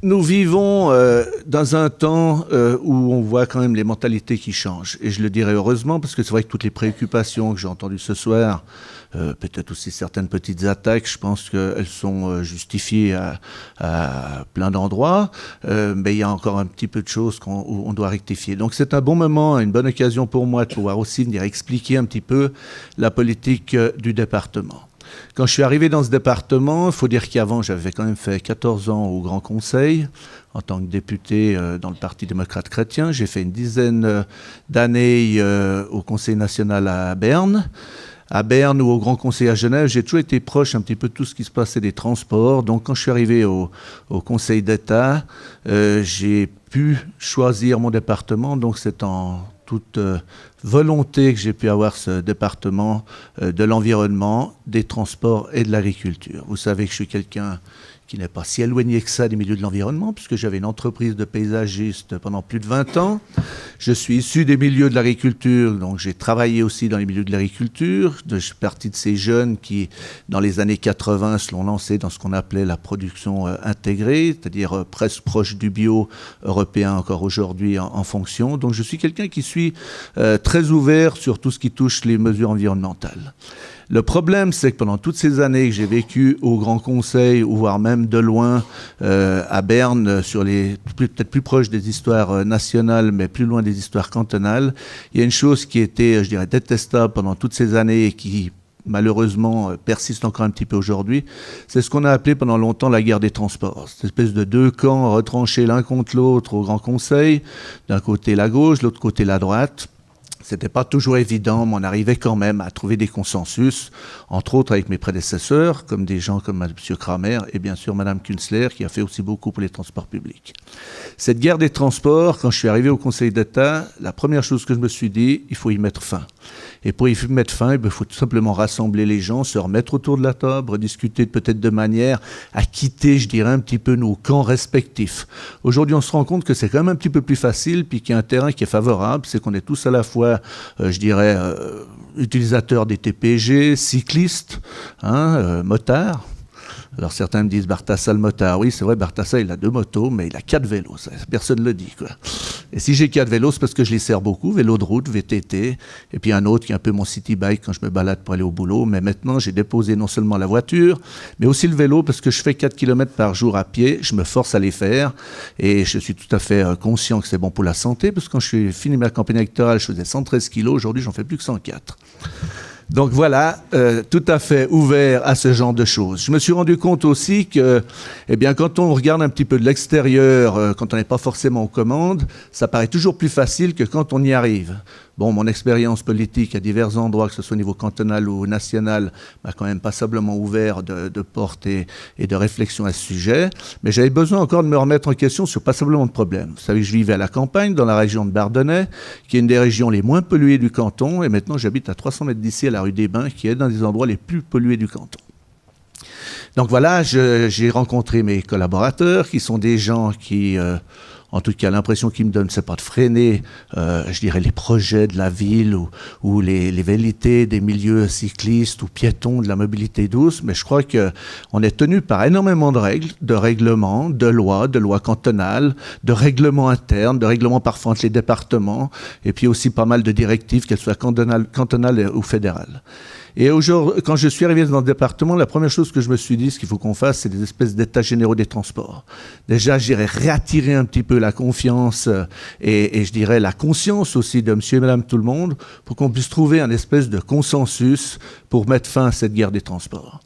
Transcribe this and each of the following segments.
nous vivons dans un temps où on voit quand même les mentalités qui changent. Et je le dirais heureusement, parce que c'est vrai que toutes les préoccupations que j'ai entendues ce soir, peut-être aussi certaines petites attaques, je pense qu'elles sont justifiées à plein d'endroits, mais il y a encore un petit peu de choses où on doit rectifier. Donc c'est un bon moment, une bonne occasion pour moi de pouvoir aussi venir expliquer un petit peu la politique du département. Quand je suis arrivé dans ce département, il faut dire qu'avant, j'avais quand même fait 14 ans au Grand Conseil en tant que député dans le Parti démocrate chrétien. J'ai fait une dizaine d'années au Conseil national à Berne. À Berne ou au Grand Conseil à Genève, j'ai toujours été proche un petit peu de tout ce qui se passait des transports. Donc quand je suis arrivé au Conseil d'État, j'ai pu choisir mon département. Donc c'est en toute volonté que j'ai pu avoir ce département de l'environnement, des transports et de l'agriculture. Vous savez que je suis quelqu'un qui n'est pas si éloigné que ça des milieux de l'environnement, puisque j'avais une entreprise de paysagiste pendant plus de 20 ans. Je suis issu des milieux de l'agriculture, donc j'ai travaillé aussi dans les milieux de l'agriculture. Je suis partie de ces jeunes qui, dans les années 80, se l'ont lancé dans ce qu'on appelait la production intégrée, c'est-à-dire presque proche du bio européen encore aujourd'hui en fonction. Donc je suis quelqu'un qui suis très ouvert sur tout ce qui touche les mesures environnementales. Le problème, c'est que pendant toutes ces années que j'ai vécu au Grand Conseil, ou voire même de loin à Berne, sur peut-être plus proche des histoires nationales, mais plus loin des histoires cantonales, il y a une chose qui était, je dirais, détestable pendant toutes ces années et qui malheureusement persiste encore un petit peu aujourd'hui, c'est ce qu'on a appelé pendant longtemps la guerre des transports. Cette espèce de deux camps retranchés l'un contre l'autre au Grand Conseil, d'un côté la gauche, de l'autre côté la droite. C'était pas toujours évident, mais on arrivait quand même à trouver des consensus, entre autres avec mes prédécesseurs, comme des gens comme M. Kramer et bien sûr Mme Künzler, qui a fait aussi beaucoup pour les transports publics. Cette guerre des transports, quand je suis arrivé au Conseil d'État, la première chose que je me suis dit, il faut y mettre fin. Et pour y mettre fin, il faut tout simplement rassembler les gens, se remettre autour de la table, rediscuter peut-être de manière à quitter, je dirais, un petit peu nos camps respectifs. Aujourd'hui, on se rend compte que c'est quand même un petit peu plus facile, puis qu'il y a un terrain qui est favorable, c'est qu'on est tous à la fois, je dirais, utilisateurs des TPG, cyclistes, motards. Alors certains me disent Bartassa le motard. Oui, c'est vrai, Bartassa il a 2 motos, mais il a 4 vélos. Ça, personne ne le dit, quoi. Et si j'ai 4 vélos, c'est parce que je les sers beaucoup. Vélo de route, VTT, et puis un autre qui est un peu mon city bike quand je me balade pour aller au boulot. Mais maintenant, j'ai déposé non seulement la voiture, mais aussi le vélo, parce que je fais 4 km par jour à pied. Je me force à les faire. Et je suis tout à fait conscient que c'est bon pour la santé, parce que quand je suis fini ma campagne électorale, je faisais 113 kilos. Aujourd'hui, j'en fais plus que 104. Donc voilà, tout à fait ouvert à ce genre de choses. Je me suis rendu compte aussi que, eh bien, quand on regarde un petit peu de l'extérieur, quand on n'est pas forcément aux commandes, ça paraît toujours plus facile que quand on y arrive. Bon, mon expérience politique à divers endroits, que ce soit au niveau cantonal ou national, m'a quand même passablement ouvert de portes et de réflexion à ce sujet. Mais j'avais besoin encore de me remettre en question sur passablement de problèmes. Vous savez que je vivais à la campagne, dans la région de Bardonnay, qui est une des régions les moins polluées du canton. Et maintenant, j'habite à 300 mètres d'ici, à la rue des Bains, qui est dans des endroits les plus pollués du canton. Donc voilà, j'ai rencontré mes collaborateurs, qui sont des gens qui... en tout cas, l'impression qu'ils me donnent, c'est pas de freiner, je dirais, les projets de la ville ou les velléités des milieux cyclistes ou piétons de la mobilité douce, mais je crois qu'on est tenu par énormément de règles, de règlements, de lois cantonales, de règlements internes, de règlements parfois entre les départements, et puis aussi pas mal de directives, qu'elles soient cantonales ou fédérales. Et aujourd'hui, quand je suis arrivé dans le département, la première chose que je me suis dit, ce qu'il faut qu'on fasse, c'est des espèces d'états généraux des transports. Déjà, je dirais réattirer un petit peu la confiance et je dirais la conscience aussi de monsieur et madame tout le monde pour qu'on puisse trouver un espèce de consensus pour mettre fin à cette guerre des transports.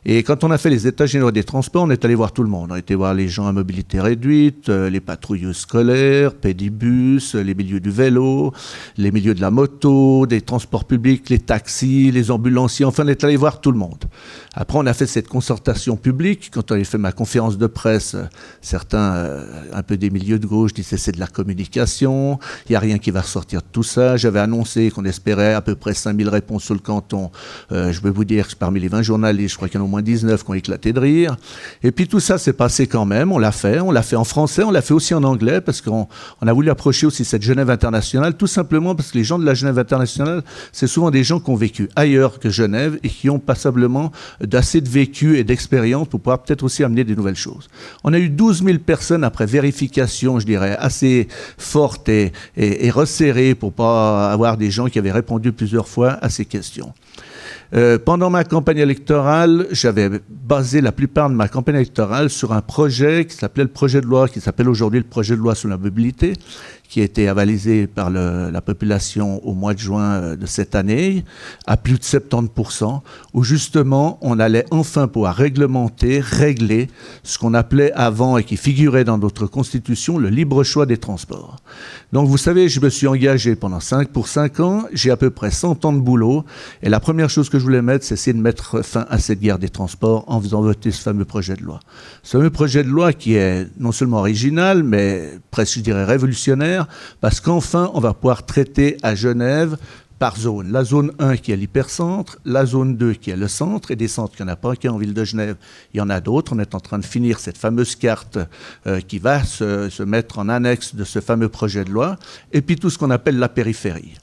Et quand on a fait les états généraux des transports, on est allé voir tout le monde. On a été voir les gens à mobilité réduite, les patrouilleuses scolaires, pédibus, les milieux du vélo, les milieux de la moto, des transports publics, les taxis, les ambulanciers. Enfin, on est allé voir tout le monde. Après, on a fait cette concertation publique. Quand on avait fait ma conférence de presse, certains, un peu des milieux de gauche, disaient c'est de la communication, il n'y a rien qui va ressortir de tout ça. J'avais annoncé qu'on espérait à peu près 5000 réponses sur le canton. Je peux vous dire que parmi les 20 journalistes, je crois qu'il y en a au moins 19 qui ont éclaté de rire. Et puis tout ça s'est passé quand même, on l'a fait en français, on l'a fait aussi en anglais, parce qu'on a voulu approcher aussi cette Genève internationale, tout simplement parce que les gens de la Genève internationale, c'est souvent des gens qui ont vécu ailleurs que Genève et qui ont passablement d'assez de vécu et d'expérience pour pouvoir peut-être aussi amener des nouvelles choses. On a eu 12 000 personnes après vérification, je dirais, assez forte et resserrée pour pas avoir des gens qui avaient répondu plusieurs fois à ces questions. Pendant ma campagne électorale, j'avais basé la plupart de ma campagne électorale sur un projet qui s'appelait le projet de loi, qui s'appelle aujourd'hui le projet de loi sur la mobilité, qui a été avalisé par la population au mois de juin de cette année, à plus de 70%, où justement on allait enfin pouvoir régler ce qu'on appelait avant et qui figurait dans notre constitution, le libre choix des transports. Donc vous savez, je me suis engagé pour 5 ans, j'ai à peu près 100 ans de boulot, et la première chose que je voulais mettre, c'est essayer de mettre fin à cette guerre des transports en faisant voter ce fameux projet de loi. Ce fameux projet de loi qui est non seulement original, mais presque, je dirais, révolutionnaire, parce qu'enfin, on va pouvoir traiter à Genève par zone. La zone 1 qui est l'hypercentre, la zone 2 qui est le centre, et des centres, il n'y en a pas qu'un en ville de Genève, il y en a d'autres. On est en train de finir cette fameuse carte qui va se mettre en annexe de ce fameux projet de loi, et puis tout ce qu'on appelle la périphérie.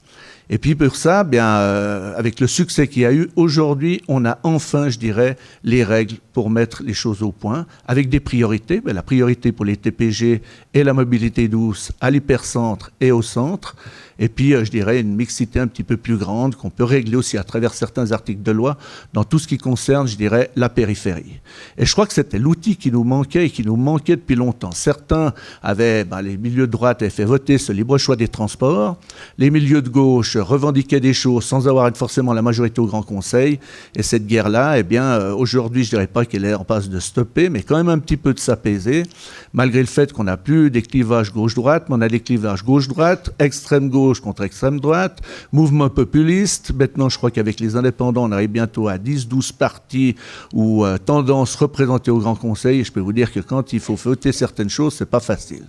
Et puis pour ça, avec le succès qu'il y a eu, aujourd'hui, on a enfin, je dirais, les règles pour mettre les choses au point, avec des priorités. La priorité pour les TPG et la mobilité douce à l'hypercentre et au centre. Et puis, je dirais, une mixité un petit peu plus grande qu'on peut régler aussi à travers certains articles de loi dans tout ce qui concerne, je dirais, la périphérie. Et je crois que c'était l'outil qui nous manquait et qui nous manquait depuis longtemps. Certains avaient, les milieux de droite avaient fait voter ce libre choix des transports. Les milieux de gauche revendiquaient des choses sans avoir forcément la majorité au Grand Conseil. Et cette guerre-là, aujourd'hui, je dirais pas qu'elle est en passe de stopper, mais quand même un petit peu de s'apaiser, malgré le fait qu'on n'a plus des clivages gauche-droite, mais on a des clivages gauche-droite, extrême-gauche contre extrême droite, mouvement populiste. Maintenant, je crois qu'avec les indépendants, on arrive bientôt à 10-12 partis ou tendances représentées au Grand Conseil. Et je peux vous dire que quand il faut voter certaines choses, c'est pas facile.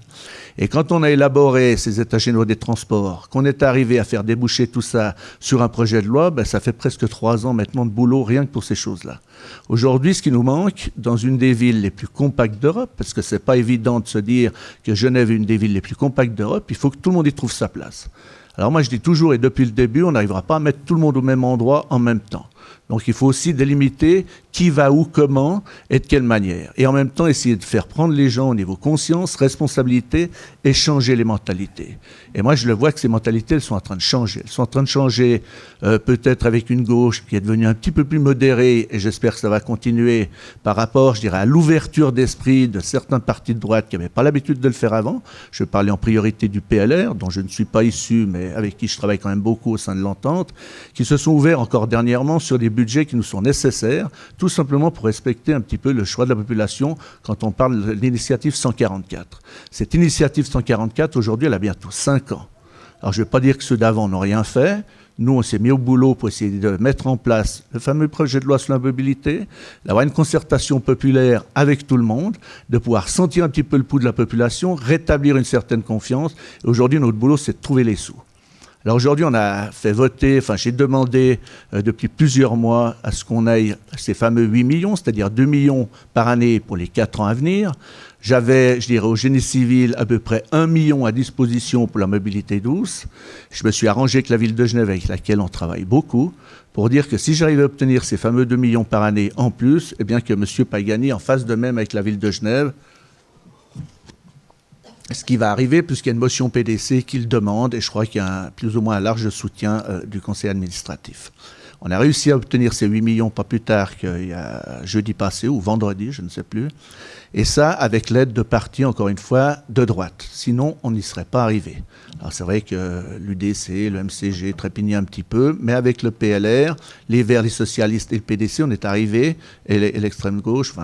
Et quand on a élaboré ces états généraux des transports, qu'on est arrivé à faire déboucher tout ça sur un projet de loi, ça fait presque 3 ans maintenant de boulot rien que pour ces choses-là. Aujourd'hui, ce qui nous manque, dans une des villes les plus compactes d'Europe, parce que c'est pas évident de se dire que Genève est une des villes les plus compactes d'Europe, il faut que tout le monde y trouve sa place. Alors moi, je dis toujours, et depuis le début, on n'arrivera pas à mettre tout le monde au même endroit en même temps. Donc il faut aussi délimiter qui va où, comment et de quelle manière. Et en même temps, essayer de faire prendre les gens au niveau conscience, responsabilité et changer les mentalités. Et moi, je le vois que ces mentalités, elles sont en train de changer. Elles sont en train de changer peut-être avec une gauche qui est devenue un petit peu plus modérée, et j'espère que ça va continuer par rapport, je dirais, à l'ouverture d'esprit de certains partis de droite qui n'avaient pas l'habitude de le faire avant. Je parlais en priorité du PLR, dont je ne suis pas issu, mais avec qui je travaille quand même beaucoup au sein de l'entente, qui se sont ouverts encore dernièrement sur des budgets qui nous sont nécessaires, tout simplement pour respecter un petit peu le choix de la population quand on parle de l'initiative 144. Cette initiative 144, aujourd'hui, elle a bientôt 5 ans. Alors, je ne vais pas dire que ceux d'avant n'ont rien fait. Nous, on s'est mis au boulot pour essayer de mettre en place le fameux projet de loi sur la mobilité, d'avoir une concertation populaire avec tout le monde, de pouvoir sentir un petit peu le pouls de la population, rétablir une certaine confiance. Et aujourd'hui, notre boulot, c'est de trouver les sous. Alors aujourd'hui, on a fait voter, j'ai demandé depuis plusieurs mois à ce qu'on aille ces fameux 8 millions, c'est-à-dire 2 millions par année pour les 4 ans à venir. J'avais, je dirais, au génie civil à peu près 1 million à disposition pour la mobilité douce. Je me suis arrangé avec la ville de Genève, avec laquelle on travaille beaucoup, pour dire que si j'arrivais à obtenir ces fameux 2 millions par année en plus, eh bien que M. Pagani en fasse de même avec la ville de Genève. Ce qui va arriver, puisqu'il y a une motion PDC qui le demande, et je crois qu'il y a plus ou moins un large soutien du conseil administratif. On a réussi à obtenir ces 8 millions pas plus tard qu'il y a jeudi passé, ou vendredi, je ne sais plus. Et ça, avec l'aide de partis, encore une fois, de droite. Sinon, on n'y serait pas arrivé. Alors c'est vrai que l'UDC, le MCG trépignaient un petit peu, mais avec le PLR, les Verts, les socialistes et le PDC, on est arrivé, et l'extrême gauche,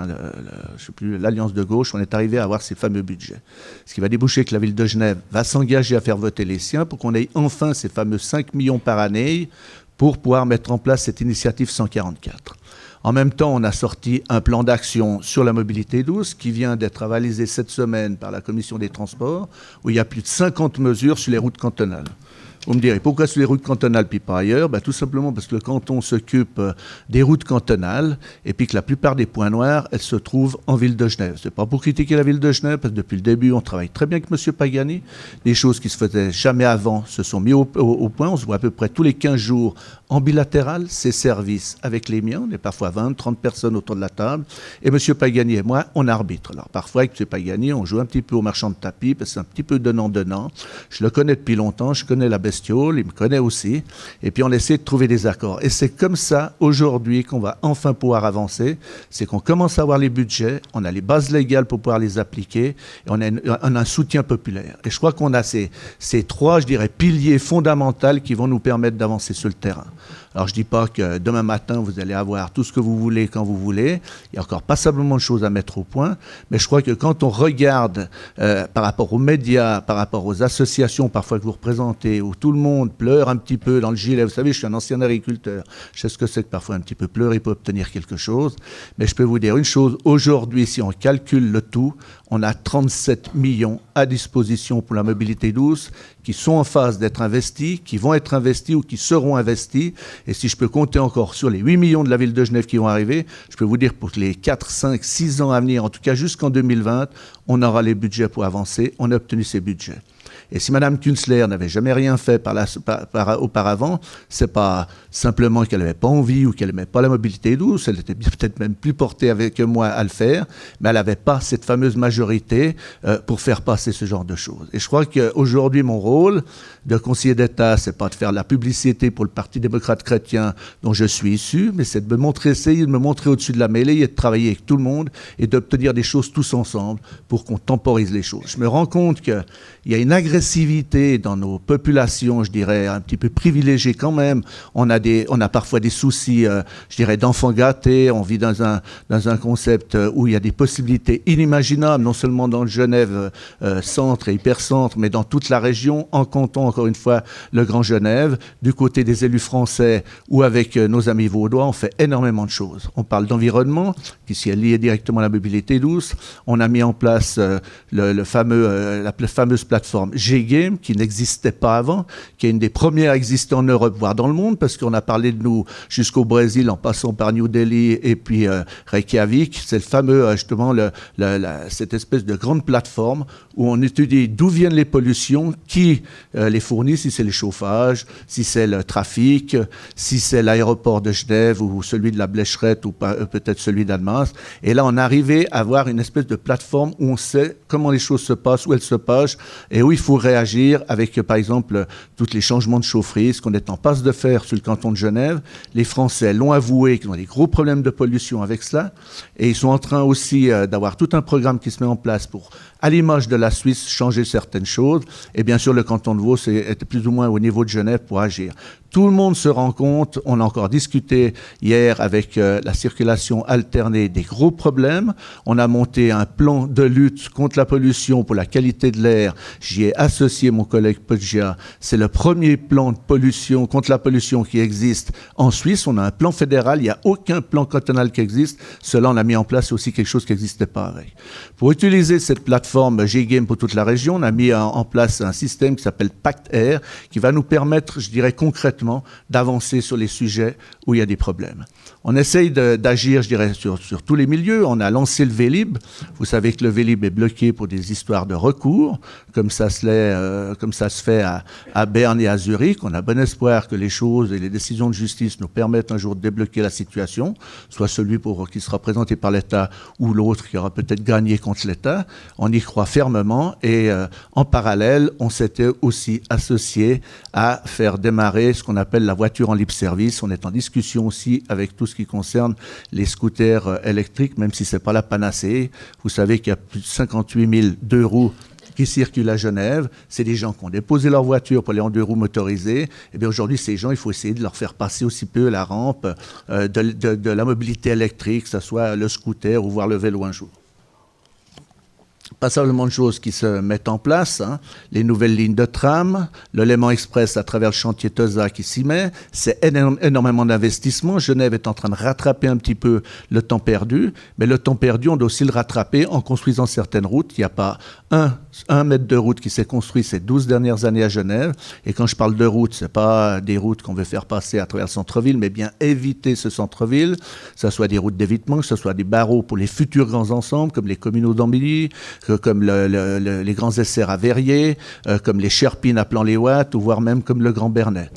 je sais plus, l'Alliance de gauche, on est arrivé à avoir ces fameux budgets. Ce qui va déboucher que la ville de Genève va s'engager à faire voter les siens pour qu'on ait enfin ces fameux 5 millions par année pour pouvoir mettre en place cette initiative 144. En même temps, on a sorti un plan d'action sur la mobilité douce qui vient d'être avalisé cette semaine par la Commission des Transports, où il y a plus de 50 mesures sur les routes cantonales. Vous me direz, pourquoi sur les routes cantonales puis pas ailleurs? Tout simplement parce que le canton s'occupe des routes cantonales et puis que la plupart des points noirs, elles se trouvent en ville de Genève. C'est pas pour critiquer la ville de Genève, parce que depuis le début, on travaille très bien avec M. Pagani. Des choses qui se faisaient jamais avant se sont mises au point. On se voit à peu près tous les 15 jours en bilatéral, ces services avec les miens. On est parfois 20, 30 personnes autour de la table. Et M. Pagani et moi, on arbitre. Alors parfois, avec M. Pagani, on joue un petit peu au marchand de tapis, parce que c'est un petit peu donnant-donnant. Je le connais depuis longtemps, je connais la bestiole, il me connaît aussi. Et puis on essaie de trouver des accords. Et c'est comme ça, aujourd'hui, qu'on va enfin pouvoir avancer. C'est qu'on commence à avoir les budgets, on a les bases légales pour pouvoir les appliquer, et on a un soutien populaire. Et je crois qu'on a ces trois, je dirais, piliers fondamentaux qui vont nous permettre d'avancer sur le terrain. Alors je ne dis pas que demain matin, vous allez avoir tout ce que vous voulez quand vous voulez. Il y a encore passablement de choses à mettre au point. Mais je crois que quand on regarde par rapport aux médias, par rapport aux associations parfois que vous représentez, où tout le monde pleure un petit peu dans le gilet. Vous savez, je suis un ancien agriculteur. Je sais ce que c'est que parfois un petit peu pleurer pour obtenir quelque chose. Mais je peux vous dire une chose. Aujourd'hui, si on calcule le tout, on a 37 millions à disposition pour la mobilité douce qui sont en phase d'être investis, qui vont être investis ou qui seront investis. Et si je peux compter encore sur les 8 millions de la ville de Genève qui vont arriver, je peux vous dire pour les 4, 5, 6 ans à venir, en tout cas jusqu'en 2020, on aura les budgets pour avancer. On a obtenu ces budgets. Et si Mme Künzler n'avait jamais rien fait auparavant, c'est pas simplement qu'elle n'avait pas envie ou qu'elle n'aimait pas la mobilité douce, elle était peut-être même plus portée avec moi à le faire, mais elle n'avait pas cette fameuse majorité pour faire passer ce genre de choses. Et je crois qu'aujourd'hui, mon rôle de conseiller d'État, c'est pas de faire de la publicité pour le Parti démocrate chrétien dont je suis issu, mais c'est de essayer de me montrer au-dessus de la mêlée et de travailler avec tout le monde et d'obtenir des choses tous ensemble pour qu'on temporise les choses. Je me rends compte qu'il y a une agressivité dans nos populations, je dirais, un petit peu privilégiées quand même. On a parfois des soucis, je dirais, d'enfants gâtés. On vit dans un concept où il y a des possibilités inimaginables, non seulement dans le Genève centre et hypercentre, mais dans toute la région, en canton, encore une fois, le Grand Genève. Du côté des élus français ou avec nos amis vaudois, on fait énormément de choses. On parle d'environnement, qui s'y est lié directement à la mobilité douce. On a mis en place la fameuse plateforme G-Game, qui n'existait pas avant, qui est une des premières à exister en Europe, voire dans le monde, parce qu'on a parlé de nous jusqu'au Brésil, en passant par New Delhi et puis Reykjavik. C'est le fameux, justement, cette espèce de grande plateforme où on étudie d'où viennent les pollutions, qui les fournit, si c'est le chauffage, si c'est le trafic, si c'est l'aéroport de Genève ou celui de la Blécherette ou peut-être celui d'Annemasse. Et là, on arrivait à avoir une espèce de plateforme où on sait comment les choses se passent, où elles se passent, et où il faut réagir avec, par exemple, tous les changements de chaufferie, ce qu'on est en passe de faire sur le canton de Genève. Les Français l'ont avoué qu'ils ont des gros problèmes de pollution avec cela, et ils sont en train aussi d'avoir tout un programme qui se met en place pour, à l'image de la Suisse, changer certaines choses. Et bien sûr, le canton de Vaud était plus ou moins au niveau de Genève pour agir. Tout le monde se rend compte, on a encore discuté hier avec la circulation alternée des gros problèmes. On a monté un plan de lutte contre la pollution pour la qualité de l'air. J'y ai associé mon collègue Poggia. C'est le premier plan de pollution contre la pollution qui existe en Suisse. On a un plan fédéral, il n'y a aucun plan cantonal qui existe. Cela, on a mis en place aussi quelque chose qui n'existait pas avec. Pour utiliser cette plateforme G-Game pour toute la région, on a mis en place un système qui s'appelle Pacte Air, qui va nous permettre, je dirais concrètement, d'avancer sur les sujets où il y a des problèmes. On essaye d'agir, je dirais, sur tous les milieux. On a lancé le Vélib. Vous savez que le Vélib est bloqué pour des histoires de recours, comme ça se fait à Berne et à Zurich. On a bon espoir que les choses et les décisions de justice nous permettent un jour de débloquer la situation, soit celui qui sera présenté par l'État ou l'autre qui aura peut-être gagné contre l'État. On y croit fermement et en parallèle, on s'était aussi associé à faire démarrer ce qu'on appelle la voiture en libre service. On est en discussion aussi avec tout ce qui concerne les scooters électriques, même si ce n'est pas la panacée. Vous savez qu'il y a plus de 58 000 deux roues qui circulent à Genève. C'est des gens qui ont déposé leur voiture pour les en deux roues motorisés. Et bien aujourd'hui, ces gens, il faut essayer de leur faire passer aussi peu la rampe de la mobilité électrique, que ce soit le scooter ou voir le vélo un jour. Pas seulement de choses qui se mettent en place, les nouvelles lignes de tram, le Léman Express à travers le chantier Teza qui s'y met, c'est énormément d'investissements. Genève est en train de rattraper un petit peu le temps perdu, mais le temps perdu, on doit aussi le rattraper en construisant certaines routes. Il n'y a pas un 1 mètre de route qui s'est construit ces 12 dernières années à Genève. Et quand je parle de route, ce n'est pas des routes qu'on veut faire passer à travers le centre-ville, mais bien éviter ce centre-ville, que ce soit des routes d'évitement, que ce soit des barreaux pour les futurs grands ensembles, comme les communaux d'Ambily, comme les grands SR à Verrier, comme les Sherpines à Plan-les-Ouates, ou voire même comme le Grand Bernay.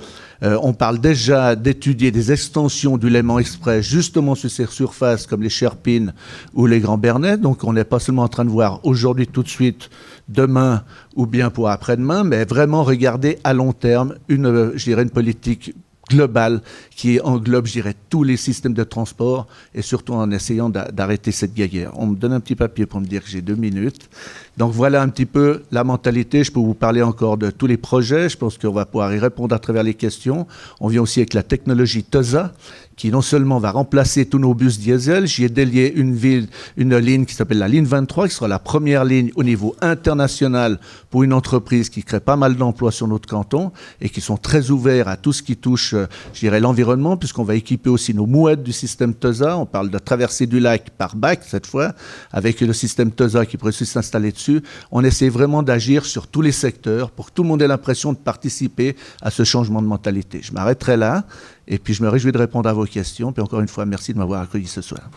On parle déjà d'étudier des extensions du Léman Express justement sur ces surfaces comme les Sherpines ou les Grands Bernay. Donc on n'est pas seulement en train de voir aujourd'hui tout de suite, demain ou bien pour après-demain, mais vraiment regarder à long terme une politique globale qui englobe, je dirais, tous les systèmes de transport et surtout en essayant d'arrêter cette guerre. On me donne un petit papier pour me dire que j'ai 2 minutes. Donc voilà un petit peu la mentalité. Je peux vous parler encore de tous les projets. Je pense qu'on va pouvoir y répondre à travers les questions. On vient aussi avec la technologie TESA qui non seulement va remplacer tous nos bus diesel, j'y ai délié une ligne qui s'appelle la ligne 23, qui sera la première ligne au niveau international pour une entreprise qui crée pas mal d'emplois sur notre canton et qui sont très ouverts à tout ce qui touche, je dirais, l'environnement, puisqu'on va équiper aussi nos mouettes du système TESA. On parle de traversée du lac par bac, cette fois, avec le système TESA qui pourrait s'installer dessus. On essaie vraiment d'agir sur tous les secteurs pour que tout le monde ait l'impression de participer à ce changement de mentalité. Je m'arrêterai là. Et puis je me réjouis de répondre à vos questions. Puis encore une fois, merci de m'avoir accueilli ce soir.